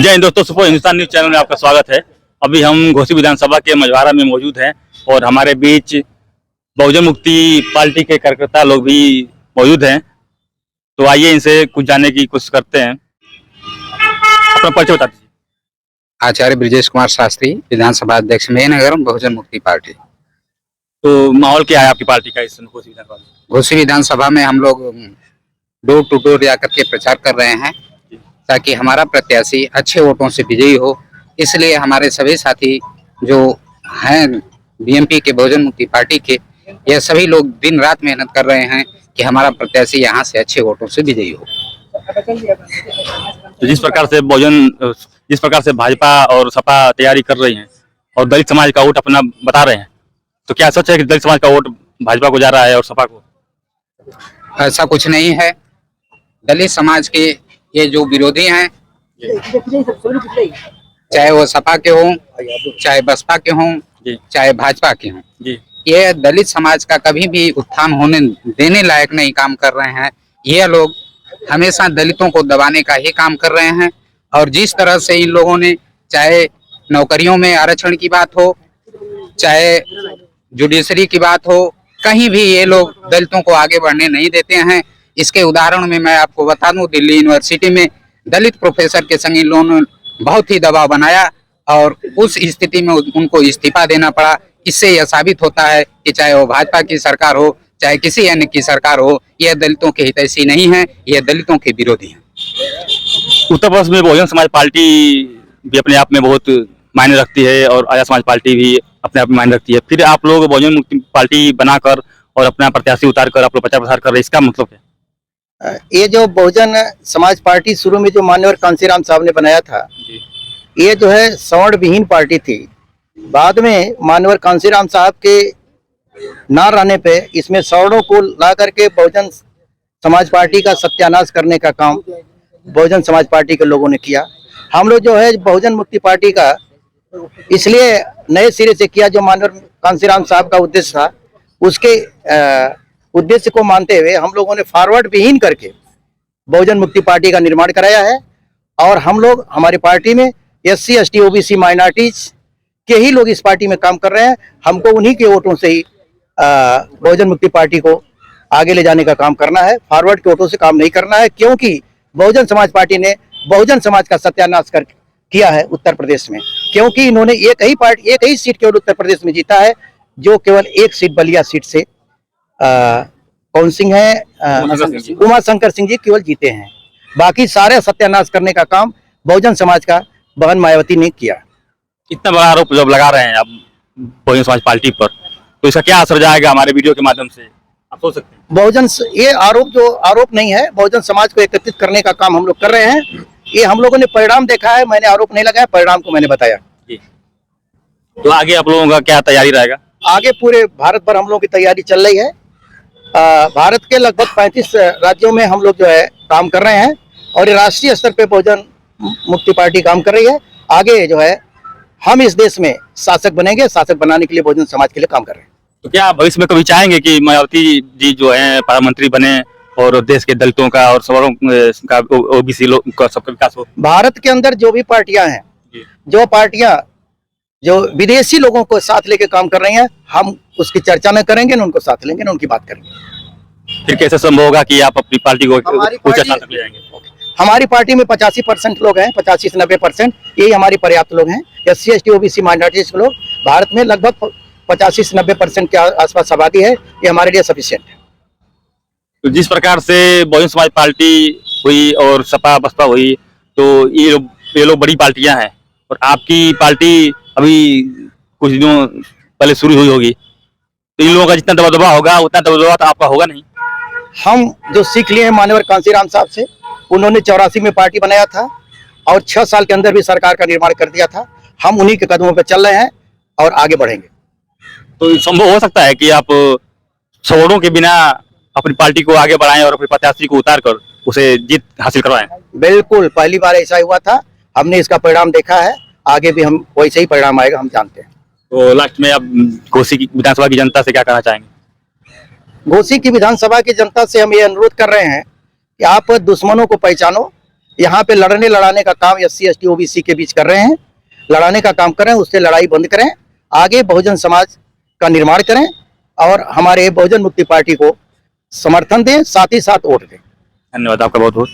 जय हिंद दोस्तों, super Hindustan news channel में आपका स्वागत है। अभी हम घोसी विधानसभा के मझवारा में मौजूद हैं और हमारे बीच बहुजन मुक्ति पार्टी के कार्यकर्ता लोग भी मौजूद हैं। तो आइए इनसे कुछ जानने की कोशिश करते हैं। अपना परिचय बता दीजिए। आचार्य ब्रिजेश कुमार शास्त्री, विधानसभा अध्यक्ष मेनगर, बहुजन मुक्ति पार्टी। तो माहौल क्या है आपकी पार्टी का इस घोसी विधानसभा में? घोसी विधानसभा में हम लोग डोर टू डोर जाकर के प्रचार कर रहे हैं ताकि हमारा प्रत्याशी अच्छे वोटों से विजयी हो। इसलिए हमारे सभी साथी जो हैं बीएमपी के, बहुजन मुक्ति पार्टी के, यह सभी लोग दिन रात मेहनत कर रहे हैं कि हमारा प्रत्याशी यहाँ से अच्छे वोटों से विजयी हो। तो जिस प्रकार से भाजपा और सपा तैयारी कर रही हैं और दलित समाज का वोट अपना बता रहे हैं, तो क्या सच है कि दलित समाज का वोट भाजपा को जा रहा है और सपा को? ऐसा कुछ नहीं है। दलित समाज के ये जो विरोधी हैं, चाहे वो सपा के हों, चाहे बसपा के हों, चाहे भाजपा के हों, ये दलित समाज का कभी भी उत्थान होने देने लायक नहीं काम कर रहे हैं। ये लोग हमेशा दलितों को दबाने का ही काम कर रहे हैं। और जिस तरह से इन लोगों ने, चाहे नौकरियों में आरक्षण की बात हो, चाहे जुडिशरी की बात हो, कहीं भी ये लोग दलितों को आगे बढ़ने नहीं देते हैं। इसके उदाहरण में मैं आपको बता दूं, दिल्ली यूनिवर्सिटी में दलित प्रोफेसर के संग इन लोगों ने बहुत ही दबाव बनाया और उस स्थिति में उनको इस्तीफा देना पड़ा। इससे यह साबित होता है कि चाहे वो भाजपा की सरकार हो, चाहे किसी अन्य की सरकार हो, यह दलितों के हितैषी नहीं है, यह दलितों के विरोधी है। उत्तर प्रदेश में बहुजन समाज पार्टी भी अपने आप में बहुत मायने रखती है और आर्य समाज पार्टी भी अपने आप में मायने रखती है। फिर आप लोग बहुजन मुक्ति पार्टी बनाकर और अपना प्रत्याशी उतारकर आप लोग प्रचार प्रसार कर रहे हैं, इसका मतलब क्या? ये जो बहुजन समाज पार्टी शुरू में जो मान्यवर कांसीराम साहब ने बनाया था, ये जो है सवर्ण विहीन पार्टी थी। बाद में मान्यवर कांसीराम साहब के ना रहने पे इसमें सवर्णों को ला करके बहुजन समाज पार्टी का सत्यानाश करने का काम बहुजन समाज पार्टी के लोगों ने किया। हम लोग जो है बहुजन मुक्ति पार्टी का इसलिए नए सिरे से किया, जो मान्यवर कांसीराम साहब का उद्देश्य था, उसके उद्देश्य को मानते हुए हम लोगों ने फॉरवर्ड विहीन करके बहुजन मुक्ति पार्टी का निर्माण कराया है। और हम लोग, हमारी पार्टी में SC ST OBC माइनॉरिटीज के ही लोग इस पार्टी में काम कर रहे हैं। हमको उन्हीं के वोटों से ही बहुजन मुक्ति पार्टी को आगे ले जाने का काम करना है, फॉरवर्ड के वोटों से काम नहीं करना है। क्योंकि बहुजन समाज पार्टी ने बहुजन समाज का सत्यानाश किया है उत्तर प्रदेश में। क्योंकि इन्होंने एक ही सीट केवल उत्तर प्रदेश में जीता है, जो केवल एक सीट बलिया सीट से कौन सिंह है, उमा शंकर सिंह जी केवल जीते हैं। बाकी सारे सत्यानाश करने का काम बहुजन समाज का बहन मायावती ने किया। इतना बड़ा आरोप जब लगा रहे हैं आप बहुजन समाज पार्टी पर, तो इसका क्या असर जाएगा हमारे वीडियो के माध्यम से, आप सोच सकते हैं? ये आरोप नहीं है, बहुजन समाज को एकत्रित करने का काम हम लोग कर रहे हैं। ये हम लोगों ने परिणाम देखा है, मैंने आरोप नहीं लगाया, परिणाम को मैंने बताया। तो आगे आप लोगों का क्या तैयारी रहेगा? आगे पूरे भारत भर हम लोगों की तैयारी चल रही है। भारत के लगभग 35 राज्यों में हम लोग जो है काम कर रहे हैं और ये राष्ट्रीय स्तर पे बहुजन मुक्ति पार्टी काम कर रही है। आगे जो है हम इस देश में शासक बनेंगे, शासक बनाने के लिए बहुजन समाज के लिए काम कर रहे हैं। तो क्या भविष्य में कभी चाहेंगे कि मायावती जी जो है प्रधानमंत्री बने और देश के दलितों का और सवर्णों का, OBC लोग का सबका विकास हो? भारत के अंदर जो भी पार्टियां हैं, जो पार्टियां जो विदेशी लोगों को साथ लेके काम कर रही हैं, हम उसकी चर्चा न करेंगे, न उनको साथ लेंगे, न उनकी बात करेंगे। फिर कैसे संभव होगा कि आप अपनी पार्टी को उच्च स्थान तक ले जाएंगे? हमारी पार्टी में 85% लोग हैं, 85 से 90%, यही हमारी पर्याप्त लोग हैं। SC ST OBC माइनॉरिटीज के लोग भारत में लगभग 85 से 90% के आसपास आबादी है, ये हमारे लिए सफिशिएंट है। तो जिस प्रकार से बहुजन समाज पार्टी हुई और सपा बसपा हुई, तो ये लोग बड़ी पार्टियां हैं और आपकी पार्टी अभी कुछ दिनों पहले शुरू हुई होगी, तो इन लोगों का जितना दबदबा होगा उतना दबदबा तो आपका होगा नहीं। हम जो सीख लिए हैं मान्यवर कांसीराम साहब से, उन्होंने 84 में पार्टी बनाया था और 6 साल के अंदर भी सरकार का निर्माण कर दिया था। हम उन्हीं के कदमों पर चल रहे हैं और आगे बढ़ेंगे। तो संभव हो सकता है कि आप सवर्णों के बिना अपनी पार्टी को आगे बढ़ाएं और अपने प्रत्याशी को उतार कर उसे जीत हासिल करवाएं? बिल्कुल, पहली बार ऐसा हुआ था, हमने इसका परिणाम देखा है, आगे भी हम वैसे ही परिणाम आएगा, हम जानते हैं। तो लास्ट में आप घोसी की विधानसभा की जनता से क्या कहना चाहेंगे? घोसी की विधानसभा की जनता से हम ये अनुरोध कर रहे हैं कि आप दुश्मनों को पहचानो, यहाँ पे लड़ने लड़ाने का काम SC ST OBC के बीच कर रहे हैं, लड़ाने का काम करें, उससे लड़ाई बंद करें, आगे बहुजन समाज का निर्माण करें और हमारे बहुजन मुक्ति पार्टी को समर्थन दें, साथ ही साथ वोट दें। धन्यवाद आपका बहुत बहुत।